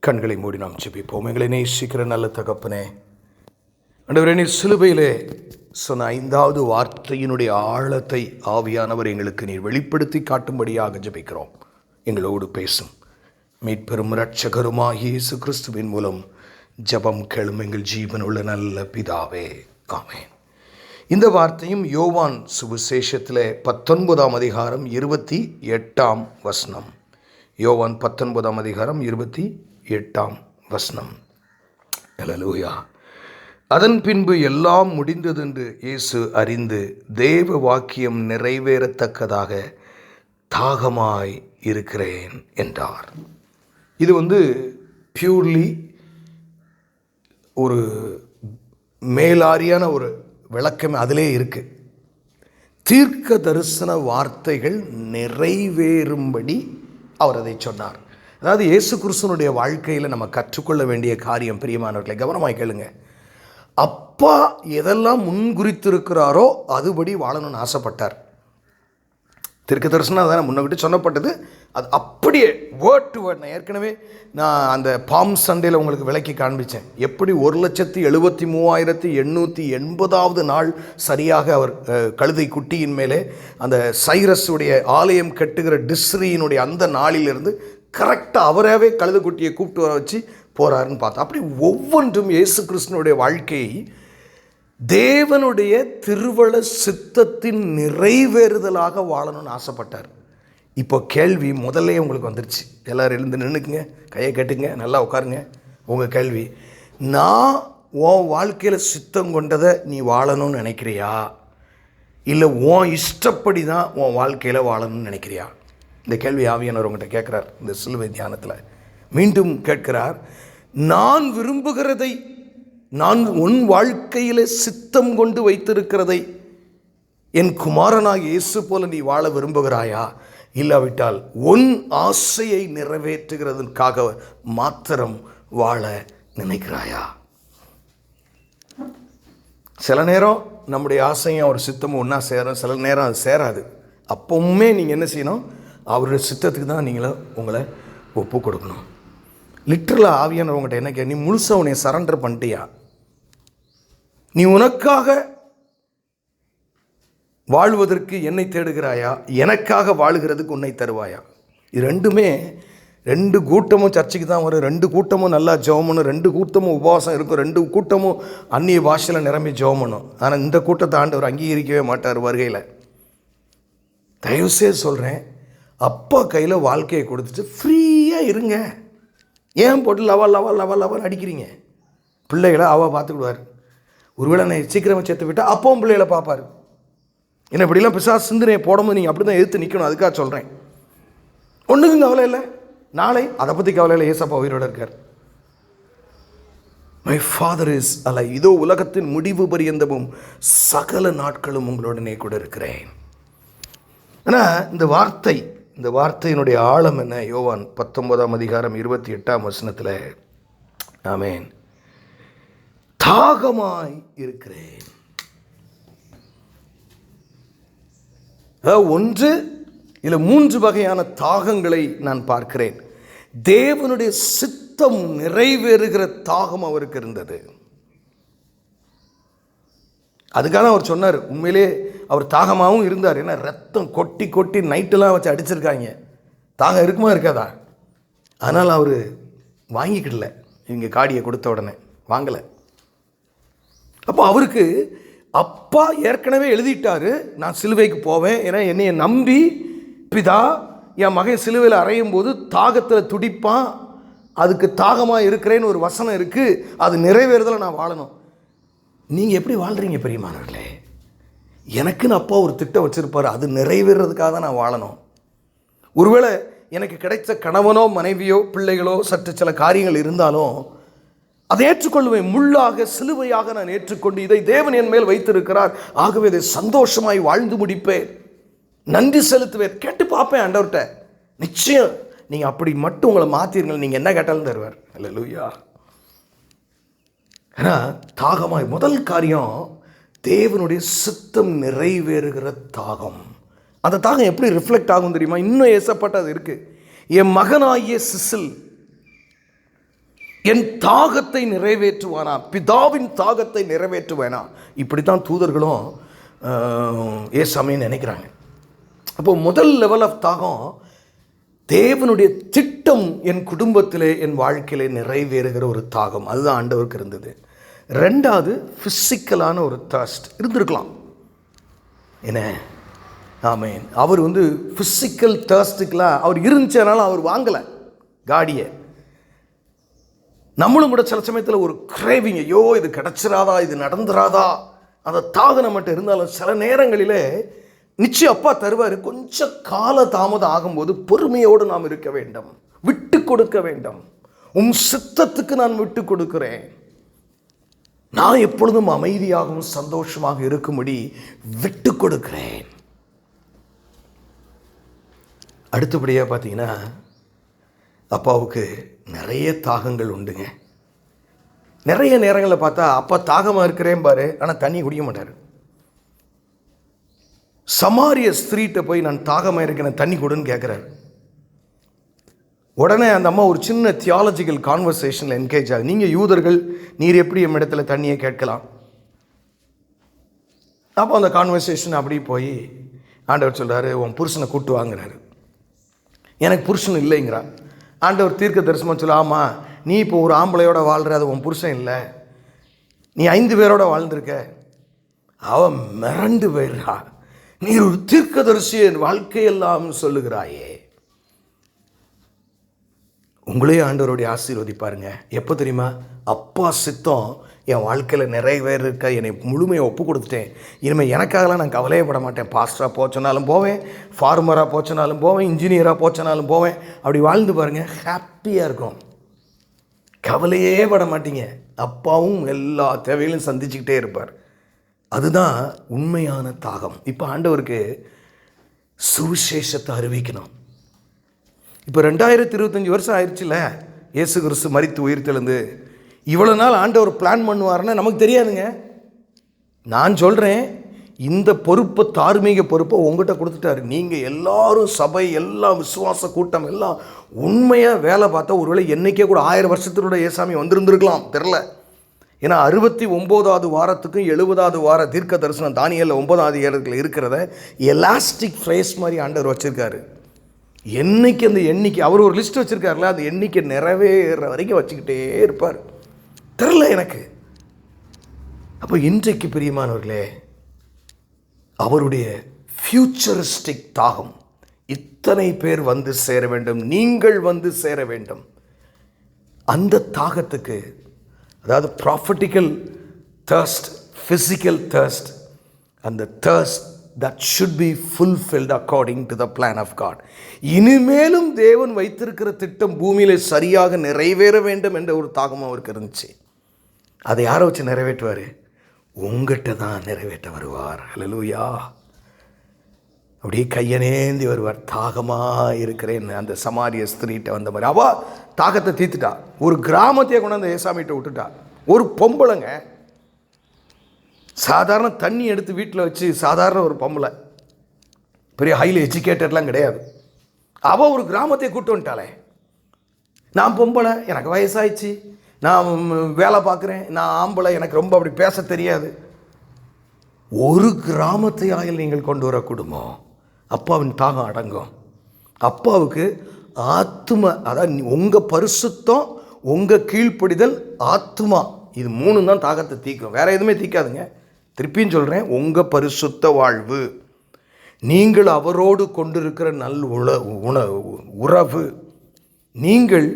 கண்களை மூடி நாம் ஜெபிப்போம். எங்களை நேசிக்கிற நல்ல தகப்பனே, ஆண்டவரே, நீர் சிலுவையிலே சொன்ன 5வது வார்த்தையினுடைய ஆழத்தை ஆவியானவர் எங்களுக்கு நீர் வெளிப்படுத்தி காட்டும்படியாக ஜெபிக்கிறோம். எங்களோடு பேசும் மீட்பெரும் இரட்சகருமாகிய இயேசு கிறிஸ்துவின் மூலம் ஜெபம் கேளும் எங்கள் ஜீவனுள்ள நல்ல பிதாவே, ஆமென். இந்த வார்த்தையும் யோவான் சுவிசேஷத்திலே 19ஆம் அதிகாரம் 28ஆம் வசனம். யோவான் 19ஆம் அதிகாரம் 28ஆம் வசனம். அல்லேலூயா. அதன் பின்பு எல்லாம் முடிந்ததென்று இயேசு அறிந்து தேவ வாக்கியம் நிறைவேறத்தக்கதாக தாகமாய் இருக்கிறேன் என்றார். இது பியூர்லி ஒரு மேலாரியான ஒரு விளக்கம் அதிலே இருக்கு. தீர்க்க தரிசன வார்த்தைகள் நிறைவேறும்படி அவர் அதை சொன்னார். அதாவது இயேசு கிறிஸ்துவனுடைய வாழ்க்கையில் நம்ம கற்றுக்கொள்ள வேண்டிய காரியம், பிரியமானவர்களை கவனமாய் கேளுங்க. அப்பா எதெல்லாம் முன்குறித்திருக்கிறாரோ அதுபடி வாழணும்னு ஆசைப்பட்டார். தீர்க்க தரிசனம் அதான் முன்னகிட்டு சொன்னப்பட்டது. அது அப்படியே வேர்ட் டு வேர்ட். நான் ஏற்கனவே அந்த பாம் சண்டேல உங்களுக்கு விளக்கி காண்பித்தேன். எப்படி 1,73,880வது நாள் சரியாக அவர் கழுதை குட்டியின் மேலே அந்த சைரஸுடைய ஆலயம் கட்டுகிற டிஸ்ரியினுடைய அந்த நாளிலிருந்து கரெக்டாக அவராகவே கழுதை குட்டியை கூப்பிட்டு வர வச்சு போகிறாருன்னு பார்த்தா, அப்படி ஒவ்வொன்றும் இயேசு கிறிஸ்துவனுடைய வாழ்க்கையை தேவனுடைய திருவள சித்தத்தின் நிறைவேறுதலாக வாழணும்னு ஆசைப்பட்டார். இப்போ கேள்வி முதல்ல உங்களுக்கு வந்துருச்சு. எல்லோரும் எழுந்து நின்றுக்குங்க, கையை கட்டுங்க, நல்லா உட்காருங்க. உங்கள் கேள்வி, நான் உன் வாழ்க்கையில் சித்தம் கொண்டதை நீ வாழணும்னு நினைக்கிறியா, இல்லை உன் இஷ்டப்படி தான் உன் வாழ்க்கையில் வாழணும்னு நினைக்கிறியா? இந்த கேள்வி ஆவியானவர் உங்கள்கிட்ட கேட்குறார். இந்த சிலுவை தியானத்தில் மீண்டும் கேட்கிறார். நான் விரும்புகிறதை, நான் உன் வாழ்க்கையில் சித்தம் கொண்டு வைத்திருக்கிறதை என் குமாரனாக இயேசு போல நீ வாழ விரும்புகிறாயா, இல்லாவிட்டால் உன் ஆசையை நிறைவேற்றுகிறதுக்காக மாத்திரம் வாழ நினைக்கிறாயா? சில நேரம் நம்முடைய ஆசையும் ஒரு சித்தமும் ஒன்றா சேரும், சில நேரம் அது சேராது. அப்பவுமே நீங்கள் என்ன செய்யணும்? அவருடைய சித்தத்துக்கு தான் உங்களை ஒப்பு கொடுக்கணும். லிட்ரலாக ஆவியானவர் உங்கள்கிட்ட என்ன நீ முழுசாக உன்னை சரண்டர் பண்ணிட்டியா? நீ உனக்காக வாழ்வதற்கு என்னை தேடுகிறாயா, எனக்காக வாழுகிறதுக்கு உன்னை தருவாயா? இது ரெண்டுமே, 2 கூட்டமும் சர்ச்சைக்கு தான் வரும். 2 கூட்டமும் நல்லா ஜெபமணும், 2 கூட்டமும் உபவாசம் இருக்கும், 2 கூட்டமும் அந்நிய பாஷையில் நிரம்பி ஜெபமணும். ஆனால் இந்த கூட்டத்தை ஆண்டவர் அங்கீகரிக்கவே மாட்டார் வருகையில். தயவுசெய்து சொல்கிறேன், அப்பா கையில் வாழ்க்கையை கொடுத்துட்டு ஃப்ரீயாக இருங்க. ஏன் போட்டு லவல் அடிக்கிறீங்க? பிள்ளைகளை பார்த்துக்கிடுவார். ஒருவேளை நான் சீக்கிரமாக சேர்த்து விட்டால் அப்பவும் பிள்ளைகளை பார்ப்பார். என்ன இப்படிலாம் பிசாசு சிந்தனையை போடும்போது நீங்கள் அப்படி தான் எதிர்த்து நிற்கணும். அதுக்காக சொல்கிறேன். ஒன்றுக்கும் கவலை இல்லை, நாளை அதை பற்றி கவலை இல்லை. ஏசப்பா உயிரோடு இருக்கார். மை ஃபாதர் இஸ் அலை. இதோ உலகத்தின் முடிவு பரியந்தமும் சகல நாட்களும் உங்களுடனே கூட இருக்கிறேன். ஆனால் இந்த வார்த்தையினுடைய ஆழம் என்ன? யோவான் 19ஆம் அதிகாரம் 28ஆம் வசனத்தில், ஆமென், தாகமாய் இருக்கிறேன். ஒன்று இல்லை 3 வகையான தாகங்களை நான் பார்க்கிறேன். தேவனுடைய சித்தம் நிறைவேறுகிற தாகம் அவருக்கு இருந்தது. அதுக்காக அவர் சொன்னார். உண்மையிலே அவர் தாகமாகவும் இருந்தார். ஏன்னா ரத்தம் கொட்டி கொட்டி நைட்டெல்லாம் வச்சு அடிச்சிருக்காங்க. தாகம் இருக்குமா இருக்காதா? ஆனால் அவர் வாங்கிக்கிடல. இவங்க காடியை கொடுத்த உடனே வாங்கலை. அப்போ அவருக்கு அப்பா ஏற்கனவே எழுதிட்டாரு, நான் சிலுவைக்கு போவேன். ஏன்னா என்னைய நம்பி பிதா என் மகன் சிலுவையில் அறையும் போது தாகத்தில் துடிப்பான். அதுக்கு தாகமாக இருக்கிறேன்னு ஒரு வசனம் இருக்குது. அது நிறைவேறுதலை நான் வாழணும். நீங்கள் எப்படி வாழ்கிறீங்க பிரியமானவர்களே? எனக்குன்னு அப்பா ஒரு திட்டம் வச்சுருப்பார், அது நிறைவேறதுக்காக தான் நான் வாழணும். ஒருவேளை எனக்கு கிடைச்ச கணவனோ மனைவியோ பிள்ளைகளோ சற்று சில காரியங்கள் இருந்தாலும் அதை ஏற்றுக்கொள்வேன். முள்ளாக சிலுவையாக நான் ஏற்றுக்கொண்டு இதை தேவன் என் மேல் வைத்திருக்கிறார், ஆகவே இதை சந்தோஷமாய் வாழ்ந்து முடிப்பேன், நன்றி செலுத்துவேன். கேட்டு பார்ப்பேன் ஆண்டவர்கிட்ட. நிச்சயம் நீங்கள் அப்படி மட்டும் உங்களை மாற்றிருங்கள், நீங்கள் என்ன கேட்டாலும் தருவார். அல்லேலூயா. ஏன்னா தாகமாய் முதல் காரியம் தேவனுடைய சித்தம் நிறைவேறுகிற தாகம். அந்த தாகம் எப்படி ரிஃப்ளெக்ட் ஆகும் தெரியுமா? இன்னும் ஏசப்பட்டது இருக்கு. என் மகனாகிய சிசில் என் தாகத்தை நிறைவேற்றுவானா, பிதாவின் தாகத்தை நிறைவேற்றுவேனா. இப்படித்தான் தூதர்களும் ஏசாமின்னு நினைக்கிறாங்க. அப்போ முதல் லெவல் ஆஃப் தாகம் தேவனுடைய திட்டம் என் குடும்பத்திலே என் வாழ்க்கையிலே நிறைவேறுகிற ஒரு தாகம். அதுதான் ஆண்டவருக்கு இருந்தது. ரெண்டாவது ஃபிசிக்கலான ஒரு தர்ஸ்ட் இருந்திருக்கலாம். என்ன ஆமேன். அவர் ஃபிசிக்கல் தர்ஸ்ட்டுக்கெலாம் அவர் இருந்துச்சனால அவர் வாங்கலை காடியை. நம்மளும் கூட சில சமயத்தில் ஒரு கிரேவிங், ஐயோ இது கிடச்சிராதா, இது நடந்துராதா, அந்த தாகம் நம்மகிட்ட இருந்தாலும் சில நேரங்களிலே நிச்சயம் அப்பா தருவார். கொஞ்சம் கால தாமதம் ஆகும்போது பொறுமையோடு நாம் இருக்க வேண்டும், விட்டு கொடுக்க வேண்டும். சித்தத்துக்கு நான் விட்டு கொடுக்கிறேன், நான் எப்பொழுதும் அமைதியாகவும் சந்தோஷமாக இருக்கும்படி விட்டு கொடுக்கிறேன். அடுத்தபடியாக பார்த்தீங்கன்னா அப்பாவுக்கு நிறைய தாகங்கள் உண்டுங்க. நிறைய நேரங்களில் பார்த்தா அப்பா தாகமாக இருக்கிறேன் பாரு, ஆனால் தண்ணி குடிக்க மாட்டார். சமாரிய ஸ்திரீட்ட போய் நான் தாகமாக இருக்கிறேன் தண்ணி கொடுன்னு கேட்குறாரு. உடனே அந்த அம்மா ஒரு சின்ன தியாலஜிக்கல் கான்வர்சேஷனில் என்கேஜ் ஆகுது. நீங்கள் யூதர்கள், நீர் எப்படி எம் இடத்துல தண்ணியை கேட்கலாம்? அப்போ அந்த கான்வர்சேஷன் அப்படி போய் ஆண்டவர் சொல்கிறாரு, உன் புருஷனை கூப்பிட்டு வாங்குறாரு. எனக்கு புருஷன் இல்லைங்கிறான். ஆண்டவர் தீர்க்க தரிசனம் சொல்ல, ஆமாம் நீ இப்போ ஒரு ஆம்பளையோட வாழ்கிற, அது உன் புருஷன் இல்லை, நீ 5 பேரோட வாழ்ந்திருக்க. அவன் மிரண்டு போயிடுறா, நீ ஒரு தீர்க்கதரிசியின் வாழ்க்கையெல்லாம் சொல்லுகிறாயே. உங்களே ஆண்டவருடைய ஆசீர்வதிப்பாருங்க. எப்போ தெரியுமா? அப்பா சித்தம் என் வாழ்க்கையில் நிறைவேறிருக்க என்னை முழுமையாக ஒப்பு கொடுத்துட்டேன். இனிமேல் எனக்காகலாம் நான் கவலையப்பட மாட்டேன். பாஸ்டராக போச்சனாலும் போவேன், ஃபார்மராக போச்சனாலும் போவேன், இன்ஜினியராக போச்சனாலும் போவேன். அப்படி வாழ்ந்து பாருங்கள், ஹாப்பியாக இருக்கும், கவலையே பட மாட்டீங்க. அப்பாவும் எல்லா தேவைகளையும் சந்திச்சுக்கிட்டே இருப்பார். அதுதான் உண்மையான தாகம். இப்போ ஆண்டவருக்கு சுவிசேஷத்தை அறிவிக்கணும். இப்போ 2025 வருஷம் ஆயிடுச்சுல, இயேசு கிறிஸ்து மரித்து உயிர்த்தெழுந்து. இவ்வளோ நாள் ஆண்டவர் பிளான் பண்ணுவார்னா நமக்கு தெரியாதுங்க. நான் சொல்கிறேன், இந்த பொறுப்பை, தார்மீக பொறுப்பை உங்கள்கிட்ட கொடுத்துட்டாரு. நீங்கள் எல்லாரும் சபை, எல்லா விசுவாச கூட்டம் எல்லாம் உண்மையாக வேலை பார்த்தா ஒருவேளை என்றைக்கே கூட 1000 வருஷத்தினோட ஏசாமி வந்திருந்திருக்கலாம், தெரில. ஏன்னா 69வது வாரத்துக்கும் 70வது வார தீர்க்க தரிசனம் தானியேல் 9ஆம் அதிகாரத்தில் இருக்கிறத எலாஸ்டிக் ஃப்ரேஸ் மாதிரி ஆண்டவர் வச்சுருக்காரு. என்னைக்கு அந்த எண்ணிக்கை அவர் ஒரு லிஸ்ட் வச்சுருக்காருல, அந்த எண்ணிக்கை நிறைவேற வரைக்கும் வச்சுக்கிட்டே இருப்பார். தெரில எனக்கு. அப்போ இன்றைக்கு பிரியமானவர்களே, அவருடைய ஃபியூச்சரிஸ்டிக் தாகம், இத்தனை பேர் வந்து சேர வேண்டும், நீங்கள் வந்து சேர வேண்டும். அந்த தாகத்துக்கு, அதாவது ப்ராஃபட்டிக்கல் தர்ஸ்ட், ஃபிசிக்கல் தர்ஸ்ட், அந்த thirst that should be fulfilled according to the plan of God. இனிமேலும் தேவன் வைத்திருக்கிற திட்டம் பூமியிலே சரியாக நிறைவேற வேண்டும் என்ற ஒரு தாகம் அவருக்கு இருந்துச்சு. அதை யாரை வச்சு நிறைவேற்றுவார்? உங்கள்கிட்ட தான் நிறைவேற்ற வருவார். ஹல்லேலூயா. அப்படியே கையனேந்தி வருவார். தாகமாக இருக்கிறேன்னு அந்த சமாரிய ஸ்திரீட்ட வந்த மாதிரி அவள் தாகத்தை தீர்த்துட்டா. ஒரு கிராமத்தையே கொண்டு அந்த ஏசாமிகிட்ட விட்டுட்டா. ஒரு பொம்பளைங்க, சாதாரண தண்ணி எடுத்து வீட்டில் வச்சு, சாதாரண ஒரு பொம்பளை, பெரிய ஹைலி எஜுகேட்டட்லாம் கிடையாது. அவள் ஒரு கிராமத்தை கூப்பிட்டு வந்துட்டாளே. நான் பொம்பளை, எனக்கு வயசாயிடுச்சு, நான் வேலை பார்க்குறேன், நான் ஆம்பளை, எனக்கு ரொம்ப அப்படி பேச தெரியாது. ஒரு கிராமத்தை ஆயில் நீங்கள் கொண்டு வர குடும்பம், அப்பாவின் தாகம் அடங்கும். அப்பாவுக்கு ஆத்தும, அதான் உங்கள் பரிசுத்தம், உங்கள் கீழ்ப்படிதல், ஆத்துமா, இது 3 தான் தாகத்தை தீக்கும். வேறு எதுவுமே தீக்காதுங்க. திருப்பியும் சொல்கிறேன், உங்கள் பரிசுத்த வாழ்வு, நீங்கள் அவரோடு கொண்டிருக்கிற உறவு, நீங்கள்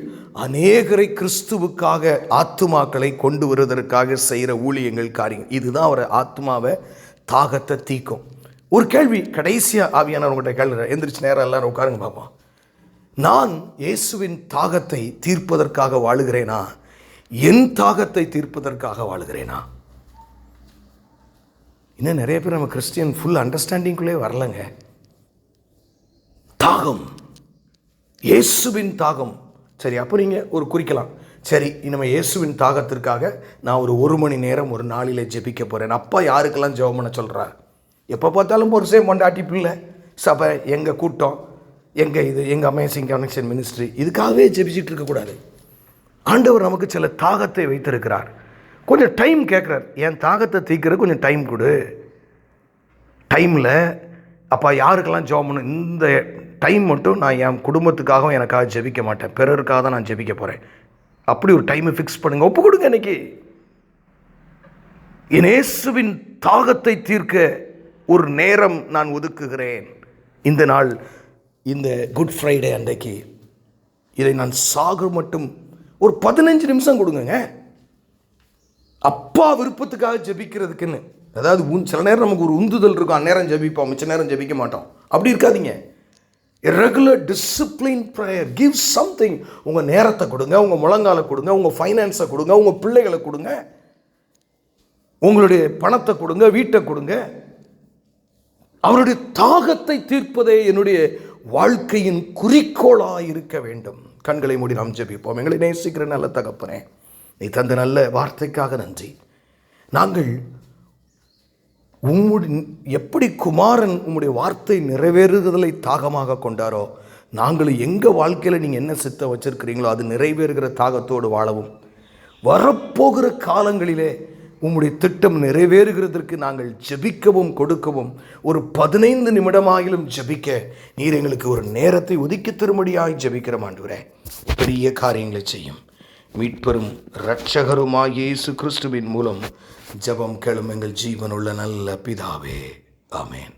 அநேகரை கிறிஸ்துவுக்காக ஆத்துமாக்களை கொண்டு வருவதற்காக செய்கிற ஊழியங்கள் காரியங்கள். இதுதான் அவர் ஆத்மாவை தாகத்தை தீக்கும். ஒரு கேள்வி கடைசியாக ஆவியானவர்கிட்ட கேள்வி, எந்திரிச்சு நேரம் எல்லாரும் உட்காருங்க பார்ப்போம். நான் இயேசுவின் தாகத்தை தீர்ப்பதற்காக வாழுகிறேனா, என் தாகத்தை தீர்ப்பதற்காக வாழுகிறேனா? இன்னும் நிறைய பேர் நம்ம கிறிஸ்டியன் ஃபுல் அண்டர்ஸ்டாண்டிங்குள்ளே வரலங்க. தாகம், இயேசுவின் தாகம். சரி, அப்போ நீங்கள் ஒரு குறிக்கலாம், சரி நம்ம இயேசுவின் தாகத்திற்காக நான் ஒரு மணி நேரம் ஒரு நாளில் ஜெபிக்க போகிறேன். அப்பா யாருக்கெல்லாம் ஜெபம் பண்ண சொல்கிறார்? எப்போ பார்த்தாலும் ஒரு சேம் பொண்டாட்டி பிள்ளை சபை, எங்கள் கூட்டம், எங்கள் இது, எங்கள் அமேசிங் கனெக்ஷன் மினிஸ்ட்ரி, இதுக்காகவே ஜெபிச்சிட்டு இருக்கக்கூடாது. ஆண்டவர் நமக்கு சில தாகத்தை வைத்திருக்கிறார். கொஞ்சம் டைம் கேட்குறார், என் தாகத்தை தீர்க்கிற கொஞ்சம் டைம் கொடு. டைமில் அப்பா யாருக்கெல்லாம் ஜெபம் பண்ணணும், இந்த டைம் மட்டும் நான் என் குடும்பத்துக்காகவும் எனக்காக ஜெபிக்க மாட்டேன், பிறருக்காக தான் நான் ஜெபிக்க போகிறேன். அப்படி ஒரு டைமை ஃபிக்ஸ் பண்ணுங்கள், ஒப்பு கொடுங்க. இன்னைக்கு என் இயேசுவின் தாகத்தை தீர்க்க ஒரு நேரம் நான் ஒதுக்குகிறேன். இந்த நாள், இந்த குட் ஃப்ரைடே அன்றைக்கு இதை நான் சாகு மட்டும் ஒரு 15 நிமிஷம் கொடுங்க. அப்பா விருப்பத்துக்காக ஜெபிக்கிறதுக்குன்னு, அதாவது சில நேரம் நமக்கு ஒரு உந்துதல் இருக்கும், அந்நேரம் ஜெபிப்போம், மிச்ச நேரம் ஜெபிக்க மாட்டோம். அப்படி இருக்காதீங்க. Regular discipline prayer, give something. உங்கள் நேரத்தை கொடுங்க, உங்கள் முழங்காலை கொடுங்க, உங்கள் ஃபைனான்ஸை கொடுங்க, உங்கள் பிள்ளைகளை கொடுங்க, உங்களுடைய பணத்தை கொடுங்க, வீட்டை கொடுங்க. அவருடைய தாகத்தை தீர்ப்பதே என்னுடைய வாழ்க்கையின் குறிக்கோளாக இருக்க வேண்டும். கண்களை மூடி நாம் ஜெபிப்போம். எங்களை நேசிக்கிற நல்ல தகப்பனே, நீ தந்த நல்ல வார்த்தைக்காக நன்றி. நாங்கள் எப்படி குமாரன் உம்முடைய வார்த்தை நிறைவேறுதலை தாகமாக கொண்டாரோ, நாங்களும் எங்கள் வாழ்க்கையில் நீங்கள் என்ன சித்த வச்சிருக்கிறீங்களோ அது நிறைவேறுகிற தாகத்தோடு வாழவும், வரப்போகிற காலங்களிலே உம்முடைய திட்டம் நிறைவேறுகிறதற்கு நாங்கள் ஜெபிக்கவும் கொடுக்கவும், ஒரு 15 நிமிடமாகிலும் ஜெபிக்க நீர் எங்களுக்கு ஒரு நேரத்தை ஒதுக்கி தரும்படியாய் ஜெபிக்கிற ஆண்டவரே. பெரிய காரியங்களை செய்யும் மீட்பெரும் இரட்சகருமாய் இயேசு கிறிஸ்துவின் மூலம் ஜெபம் கேளும் எங்கள் ஜீவனுள்ள நல்ல பிதாவே. ஆமென்.